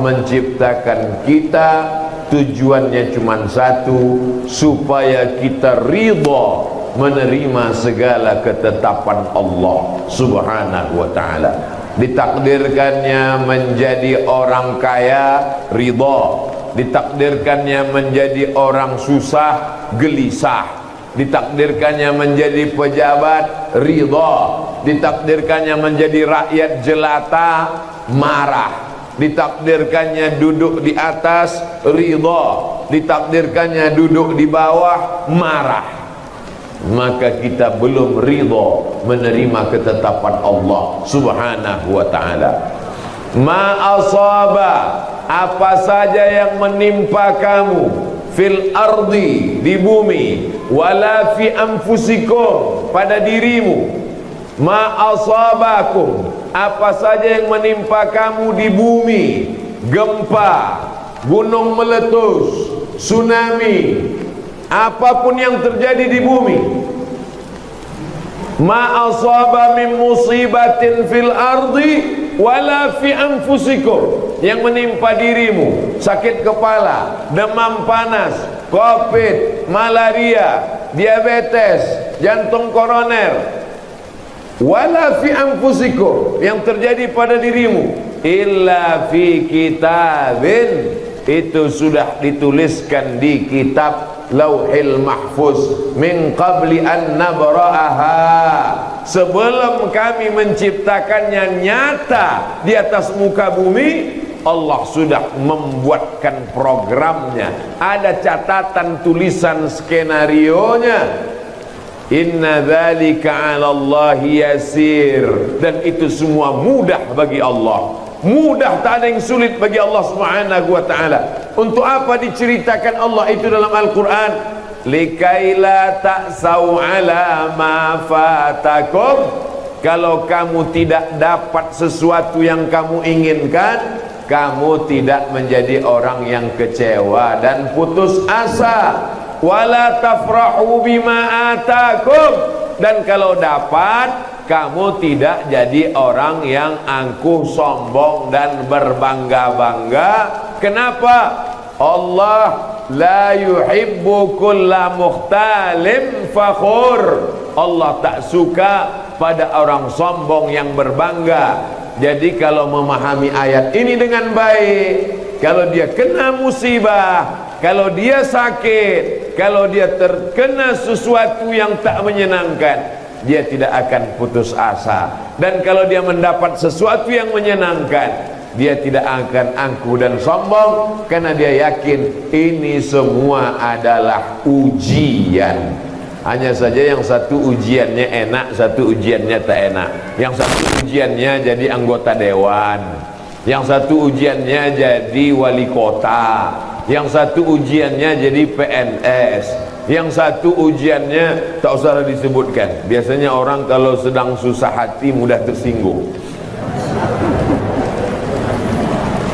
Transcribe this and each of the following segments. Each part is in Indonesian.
menciptakan kita tujuannya cuma satu, supaya kita ridha menerima segala ketetapan Allah Subhanahu wa ta'ala. Ditakdirkannya menjadi orang kaya, ridha. Ditakdirkannya menjadi orang susah, gelisah. Ditakdirkannya menjadi pejabat, ridha. Ditakdirkannya menjadi rakyat jelata, marah. Ditakdirkannya duduk di atas, ridha. Ditakdirkannya duduk di bawah, marah. Maka kita belum ridha menerima ketetapan Allah Subhanahu wa ta'ala. Ma asaba, apa saja yang menimpa kamu, fil ardi, di bumi, wala fi anfusikum, pada dirimu. Ma asabakum, apa saja yang menimpa kamu di bumi, gempa, gunung meletus, tsunami, apapun yang terjadi di bumi. Ma asaba min musibatin fil ardi wala fi anfusikum, yang menimpa dirimu, sakit kepala, demam panas, covid, malaria, diabetes, jantung koroner, wala fi anfusikum, yang terjadi pada dirimu, illa fi kitabin, itu sudah dituliskan di kitab Lauhil Mahfuz, min qabli an nabra'aha, sebelum kami menciptakannya nyata di atas muka bumi. Allah sudah membuatkan programnya, ada catatan tulisan skenarionya. Inna dzalika 'ala Allahi yasir, dan itu semua mudah bagi Allah. Mudah, tak ada yang sulit bagi Allah Subhanahu wa ta'ala. Untuk apa diceritakan Allah itu dalam Al-Quran? Likaila ta'sau ala ma fatakum, kalau kamu tidak dapat sesuatu yang kamu inginkan, kamu tidak menjadi orang yang kecewa dan putus asa. Wala tafrahu bima atakum, dan kalau dapat, kamu tidak jadi orang yang angkuh, sombong dan berbangga-bangga. Kenapa? Allah la yuhibbu kulla mukhtalim fakhur. Allah tak suka pada orang sombong yang berbangga. Jadi kalau memahami ayat ini dengan baik, kalau dia kena musibah, kalau dia sakit, kalau dia terkena sesuatu yang tak menyenangkan, dia tidak akan putus asa. Dan kalau dia mendapat sesuatu yang menyenangkan, dia tidak akan angkuh dan sombong, karena dia yakin ini semua adalah ujian. Hanya saja yang satu ujiannya enak, satu ujiannya tak enak. Yang satu ujiannya jadi anggota dewan, yang satu ujiannya jadi wali kota, yang satu ujiannya jadi PNS, yang satu ujiannya tak usah disebutkan. Biasanya orang kalau sedang susah hati mudah tersinggung.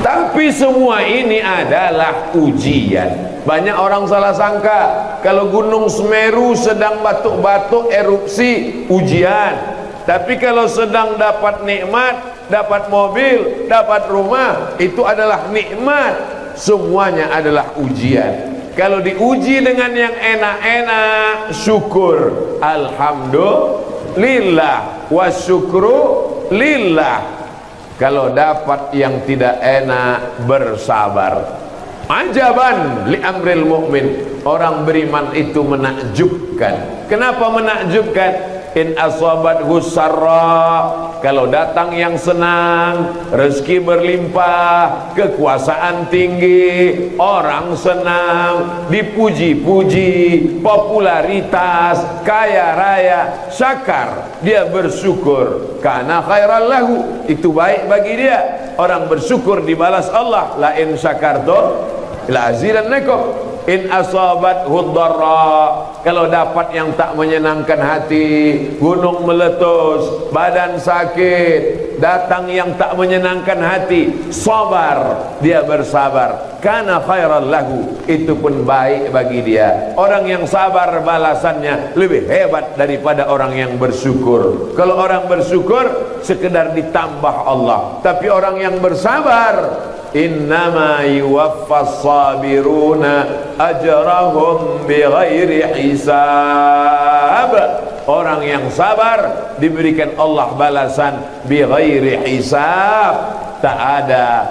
Tapi semua ini adalah ujian. Banyak orang salah sangka kalau Gunung Semeru sedang batuk-batuk erupsi, ujian. Tapi kalau sedang dapat nikmat, dapat mobil, dapat rumah, itu adalah nikmat. Semuanya adalah ujian. Kalau diuji dengan yang enak-enak, syukur, alhamdulillah, wasyukru lillah. Kalau dapat yang tidak enak, bersabar. Ajaban li amril mu'min, orang beriman itu menakjubkan. Kenapa menakjubkan? In asabathu sarra, kalau datang yang senang, rezeki berlimpah, kekuasaan tinggi, orang senang, dipuji-puji, popularitas, kaya raya, syakar, dia bersyukur, kana khairal lahu, itu baik bagi dia. Orang bersyukur dibalas Allah, la in syakartum la azidannakum. In asabathu dharra, kalau dapat yang tak menyenangkan hati, gunung meletus, badan sakit, datang yang tak menyenangkan hati, sabar, dia bersabar, kana khairal lahu, itu pun baik bagi dia. Orang yang sabar balasannya lebih hebat daripada orang yang bersyukur. Kalau orang bersyukur sekedar ditambah Allah, tapi orang yang bersabar innama yuwaffas sabiruna ajrahum bighairi hisab. Orang yang sabar diberikan Allah balasan bighairi hisab. Tak ada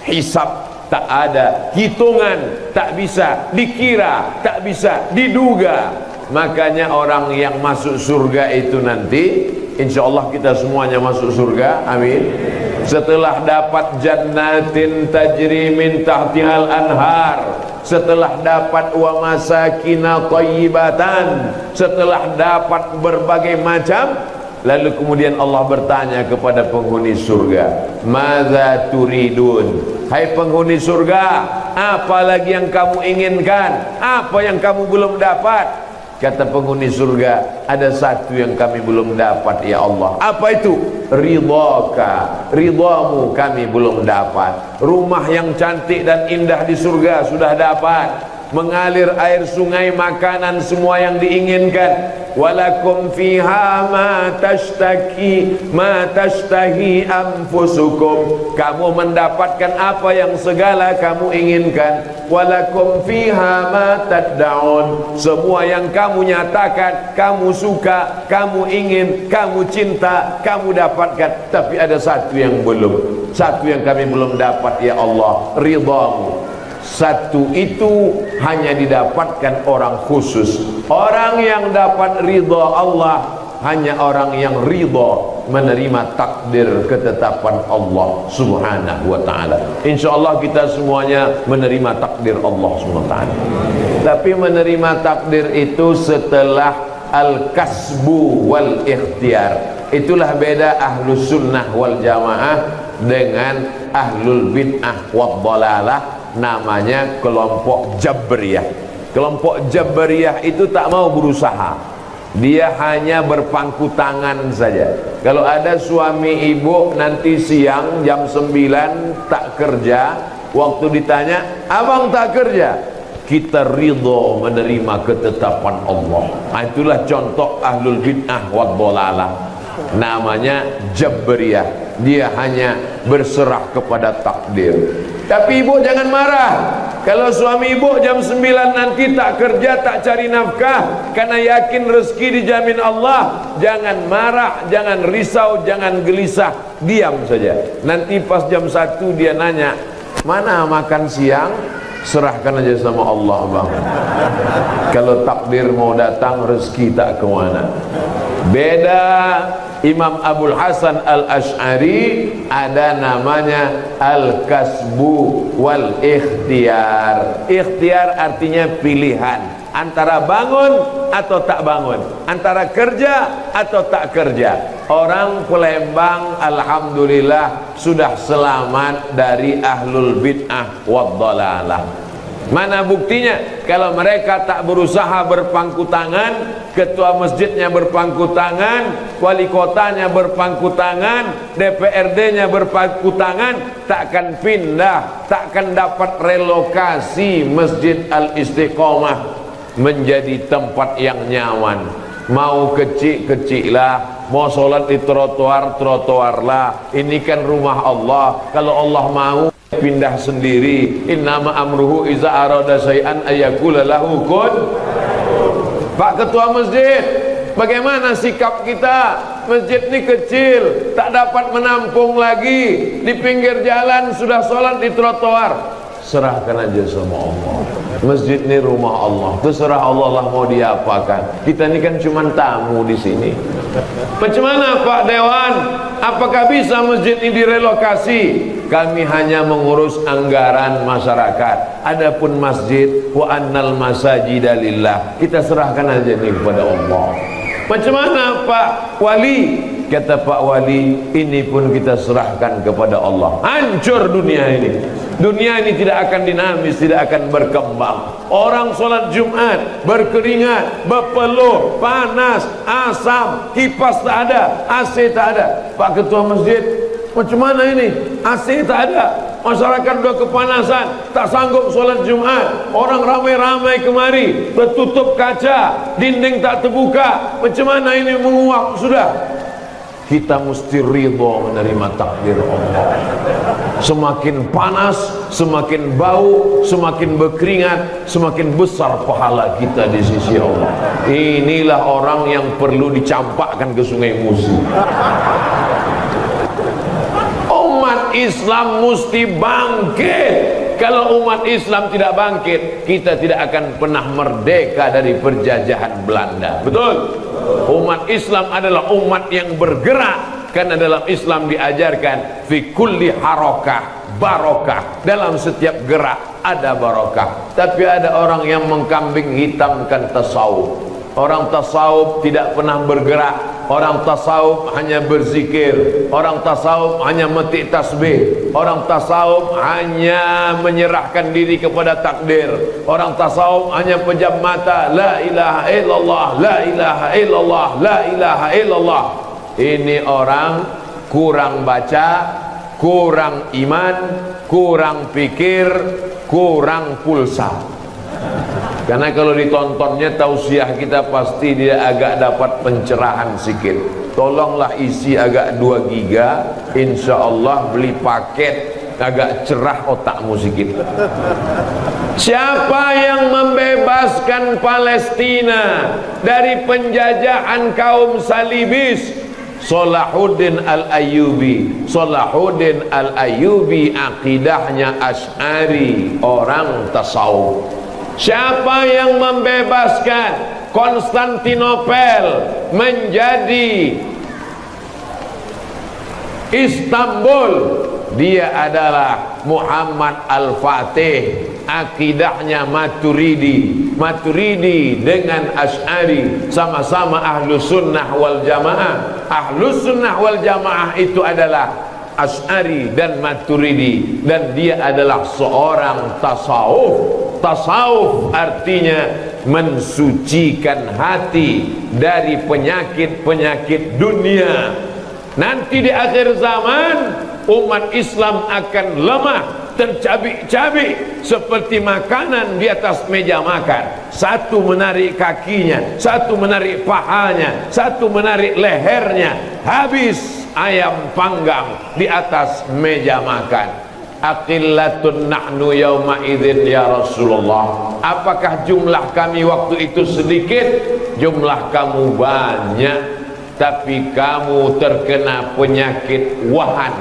hisab, tak ada hitungan, tak bisa dikira, tak bisa diduga. Makanya orang yang masuk surga itu nanti, insyaallah kita semuanya masuk surga, amin. Setelah dapat jannatin tajri min tahtihal anhar, setelah dapat wa masakina thayyibatan, setelah dapat berbagai macam, lalu kemudian Allah bertanya kepada penghuni surga, madza turidun? Hai penghuni surga, apa lagi yang kamu inginkan? Apa yang kamu belum dapat? Kata penghuni surga, ada satu yang kami belum dapat ya Allah. Apa itu? Ridhaka, ridhamu kami belum dapat. Rumah yang cantik dan indah di surga sudah dapat, mengalir air sungai, makanan semua yang diinginkan. Walakum fiha ma tashtahi anfusukum, kamu mendapatkan apa yang segala kamu inginkan. Walakum fiha ma tad'un, semua yang kamu nyatakan, kamu suka, kamu ingin, kamu cinta, kamu dapatkan. Tapi ada satu yang belum, satu yang kami belum dapat ya Allah, ridhamu. Satu itu hanya didapatkan orang khusus. Orang yang dapat ridha Allah hanya orang yang ridha menerima takdir ketetapan Allah subhanahu wa ta'ala. InsyaAllah kita semuanya menerima takdir Allah subhanahu wa ta'ala. Tapi menerima takdir itu setelah al-kasbu wal ikhtiar. Itulah beda ahlus sunnah wal jamaah dengan ahlul bid'ah wad dalalah. Namanya kelompok Jabriyah. Kelompok Jabriyah itu tak mau berusaha, dia hanya berpangku tangan saja. Kalau ada suami ibu nanti siang jam 9 tak kerja, waktu ditanya, abang tak kerja, kita ridho menerima ketetapan Allah. Itulah contoh ahlul bid'ah wad dalalah. Namanya Jabriyah. Dia hanya berserah kepada takdir. Tapi ibu jangan marah kalau suami ibu jam 9 nanti tak kerja, tak cari nafkah, karena yakin rezeki dijamin Allah. Jangan marah, jangan risau, jangan gelisah, diam saja. Nanti pas jam 1 dia nanya, mana makan siang? Serahkan aja sama Allah, bang. Kalau takdir mau datang, rezeki tak kemana. Beda Imam Abul Hasan Al-Ash'ari, ada namanya al-kasbu wal ikhtiar. Ikhtiar artinya pilihan, antara bangun atau tak bangun, antara kerja atau tak kerja. Orang Palembang alhamdulillah sudah selamat dari ahlul bid'ah wad dalalah. Mana buktinya? Kalau mereka tak berusaha berpangku tangan, ketua masjidnya berpangku tangan, wali kotanya berpangku tangan, DPRD-nya berpangku tangan, takkan pindah, takkan dapat relokasi Masjid Al-Istiqomah menjadi tempat yang nyaman. Mau kecil-kecil lah, mau sholat di trotoar lah. Ini kan rumah Allah. Kalau Allah mau pindah sendiri. Innama amruhu iza arada syai'an ayyakula lahu kun. Pak Ketua Masjid, bagaimana sikap kita? Masjid ini kecil, tak dapat menampung lagi. Di pinggir jalan sudah sholat di trotoar. Serahkan aja sama Allah. Masjid ini rumah Allah. Terserah Allah lah mau diapakan. Kita ini kan cuma tamu di sini. Macam mana Pak Dewan? Apakah bisa masjid ini direlokasi? Kami hanya mengurus anggaran masyarakat. Adapun masjid, wa annal masajida lillah, kita serahkan aja nih kepada Allah. Macam mana Pak Wali? Kata Pak Wali, ini pun kita serahkan kepada Allah. Hancur dunia ini. Dunia ini tidak akan dinamis, tidak akan berkembang. Orang sholat Jumat berkeringat, berpeluh, panas, asam, kipas tak ada, AC tak ada. Pak Ketua Masjid, macam mana ini? AC tak ada, masyarakat sudah kepanasan, tak sanggup sholat Jumat. Orang ramai-ramai kemari, tertutup kaca, dinding tak terbuka. Macam mana ini menguap sudah? kita mesti ridho menerima takdir Allah. Semakin panas, semakin bau, semakin berkeringat, semakin besar pahala kita di sisi Allah. Inilah orang yang perlu dicampakkan ke Sungai Musi. Umat Islam mesti bangkit. Kalau umat Islam tidak bangkit, kita tidak akan pernah merdeka dari penjajahan Belanda. Betul? Umat Islam adalah umat yang bergerak, karena dalam Islam diajarkan fi kulli harakah barokah, dalam setiap gerak ada barokah. Tapi ada orang yang mengkambing hitamkan tasawuf. Orang tasawuf tidak pernah bergerak. Orang tasawuf hanya berzikir. Orang tasawuf hanya metik tasbih. Orang tasawuf hanya menyerahkan diri kepada takdir. Orang tasawuf hanya pejam mata, la ilaha illallah, la ilaha illallah, la ilaha illallah. Ini orang kurang baca, kurang iman, kurang pikir, kurang pulsa. Karena kalau ditontonnya tausiah kita pasti dia agak dapat pencerahan sikit. Tolonglah isi agak 2 giga, insya Allah beli paket agak cerah otakmu sikit. Siapa yang membebaskan Palestina dari penjajahan kaum salibis? Salahuddin Al-Ayyubi. Salahuddin Al-Ayyubi akidahnya Asy'ari, orang tasawuf. Siapa yang membebaskan Konstantinopel menjadi Istanbul? Dia adalah Muhammad Al-Fatih, akidahnya Maturidi. Maturidi dengan Asy'ari sama-sama Ahlus Sunnah wal Jamaah. Ahlus Sunnah wal Jamaah itu adalah Asy'ari dan Maturidi, dan dia adalah seorang tasawuf. Tasawuf artinya mensucikan hati dari penyakit-penyakit dunia. Nanti di akhir zaman umat Islam akan lemah, tercabik-cabik seperti makanan di atas meja makan. Satu menarik kakinya, satu menarik pahanya, satu menarik lehernya, habis ayam panggang di atas meja makan. Aqillatun nahnu yawma idzin ya Rasulullah. Apakah jumlah kami waktu itu sedikit? Jumlah kamu banyak, tapi kamu terkena penyakit wahan.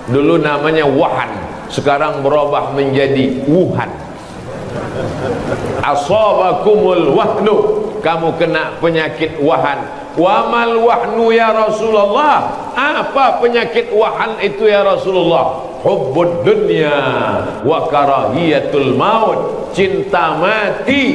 Dulu namanya wahan, sekarang berubah menjadi Wuhan. Asabakumul wahnu, kamu kena penyakit wahan. Wamal wahnu ya Rasulullah. Apa penyakit wahan itu ya Rasulullah? Hubbud dunya wa karahiyatul maut. Cinta mati,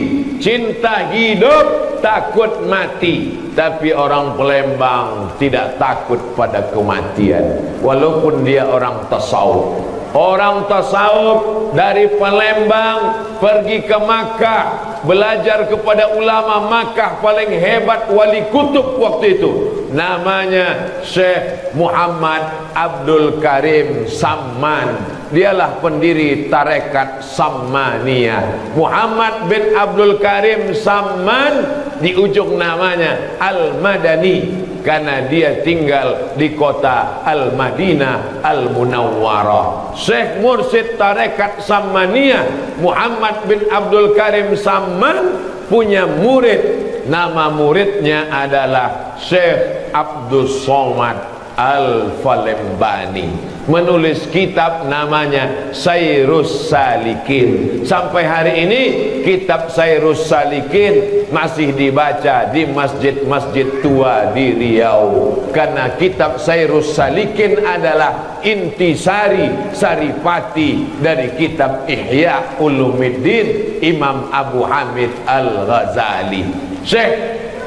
cinta hidup, takut mati. Tapi orang Palembang tidak takut pada kematian, walaupun dia orang tasawuf. Orang tasawuf dari Palembang pergi ke Makkah, belajar kepada ulama Makkah paling hebat, wali kutub waktu itu, namanya Syekh Muhammad Abdul Karim Samman. Dialah pendiri tarekat Sammaniyah. Muhammad bin Abdul Karim Samman, di ujung namanya Al-Madani, karena dia tinggal di kota Al-Madinah Al-Munawwarah. Syekh Mursyid tarekat Sammaniyah Muhammad bin Abdul Karim Samman punya murid, nama muridnya adalah Syekh Abdul Somad Al-Falembani. Menulis kitab namanya Sayrus Salikin. Sampai hari ini kitab Sayrus Salikin masih dibaca di masjid-masjid tua di Riau. Karena kitab Sayrus Salikin adalah intisari, saripati dari kitab Ihya Ulumuddin Imam Abu Hamid Al-Ghazali. Syekh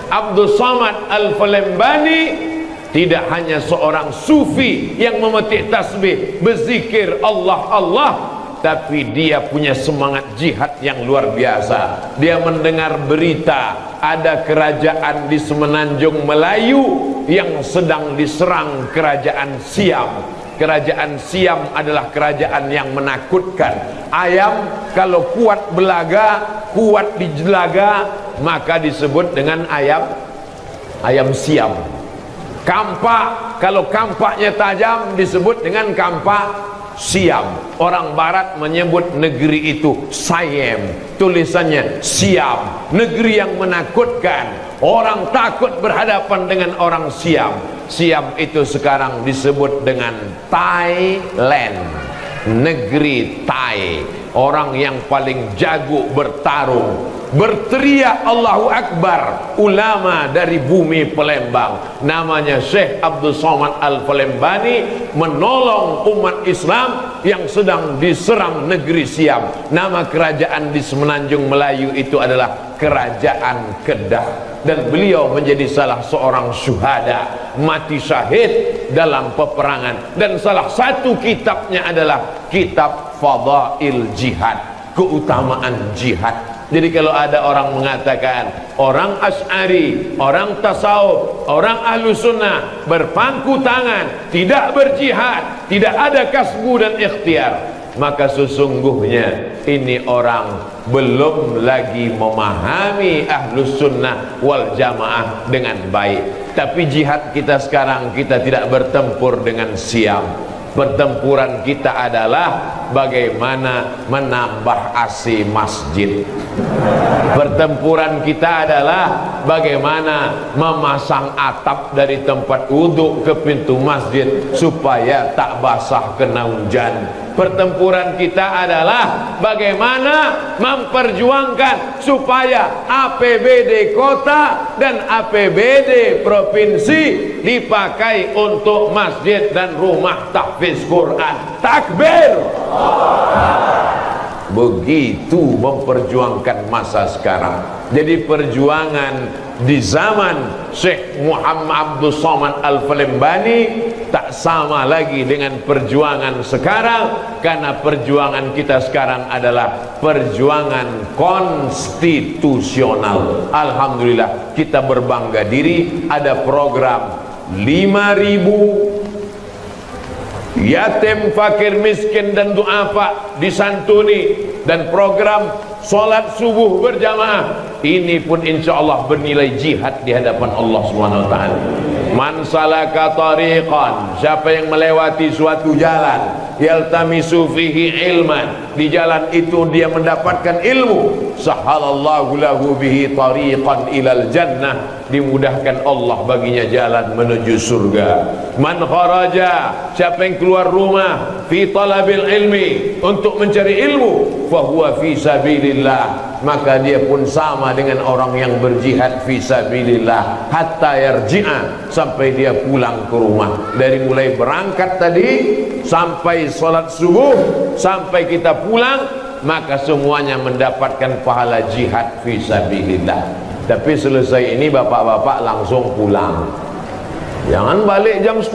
Abdul Somad Al-Falembani tidak hanya seorang sufi yang memetik tasbih, berzikir Allah, tapi dia punya semangat jihad yang luar biasa. Dia mendengar berita ada kerajaan di Semenanjung Melayu yang sedang diserang kerajaan Siam. Kerajaan Siam adalah kerajaan yang menakutkan. Ayam kalau kuat belaga, kuat dijelaga, maka disebut dengan ayam Siam. Kampak Kalau kampaknya tajam disebut dengan kampak Siam. Orang barat menyebut negeri itu Siam, tulisannya Siam, negeri yang menakutkan. Orang takut berhadapan dengan orang Siam. Siam itu sekarang disebut dengan Thailand, negeri Thai. Orang yang paling jago bertarung, berteriak Allahu Akbar, ulama dari bumi Palembang, namanya Syekh Abdul Somad Al-Falembani, menolong umat Islam yang sedang diserang negeri Siam. Nama kerajaan di Semenanjung Melayu itu adalah Kerajaan Kedah, dan beliau menjadi salah seorang syuhada, mati syahid dalam peperangan. Dan salah satu kitabnya adalah kitab Fadail Jihad, keutamaan jihad. Jadi kalau ada orang mengatakan orang Asy'ari, orang tasawuf, orang ahlu sunnah berpangku tangan, tidak berjihad, tidak ada kasbu dan ikhtiar, maka sesungguhnya ini orang belum lagi memahami ahlus sunnah wal jamaah dengan baik. Tapi jihad kita sekarang, kita tidak bertempur dengan Siam. Pertempuran kita adalah bagaimana menambah AC masjid. Pertempuran kita adalah bagaimana memasang atap dari tempat wudhu ke pintu masjid supaya tak basah kena hujan. Pertempuran kita adalah bagaimana memperjuangkan supaya APBD kota dan APBD provinsi dipakai untuk masjid dan rumah tahfiz Quran. Takbir! Begitu memperjuangkan masa sekarang. Jadi perjuangan di zaman Syekh Muhammad Abdul Somad Al-Falembani tak sama lagi dengan perjuangan sekarang, karena perjuangan kita sekarang adalah perjuangan konstitusional. Alhamdulillah, kita berbangga diri ada program 5.000 yatim, fakir, miskin dan duafa disantuni, dan program sholat subuh berjamaah. Ini pun insya Allah bernilai jihad di hadapan Allah Subhanahu wa ta'ala. Man salaka tariqan, siapa yang melewati suatu jalan, yaltamisu fihi ilman, di jalan itu dia mendapatkan ilmu, sahalallahu lahu bihi tariqan ilal jannah, dimudahkan Allah baginya jalan menuju surga. Man kharaja, siapa yang keluar rumah, fi talabil ilmi, untuk mencari ilmu, fahuwa fi sabilillah, maka dia pun sama dengan orang yang berjihad fi sabilillah, hatta yarji'a, sampai dia pulang ke rumah. Dari mulai berangkat tadi sampai sholat subuh, sampai kita pulang, maka semuanya mendapatkan pahala jihad fi sabilillah. Tapi selesai ini bapak-bapak langsung pulang, jangan balik jam 10.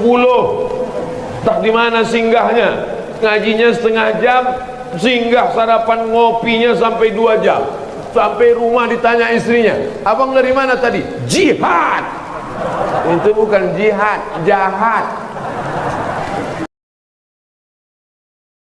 Tak di mana singgahnya, ngajinya setengah jam, singgah sarapan ngopinya sampai 2 jam. Sampai rumah ditanya istrinya, abang dari mana tadi? Jihad. Itu bukan jihad, jahat.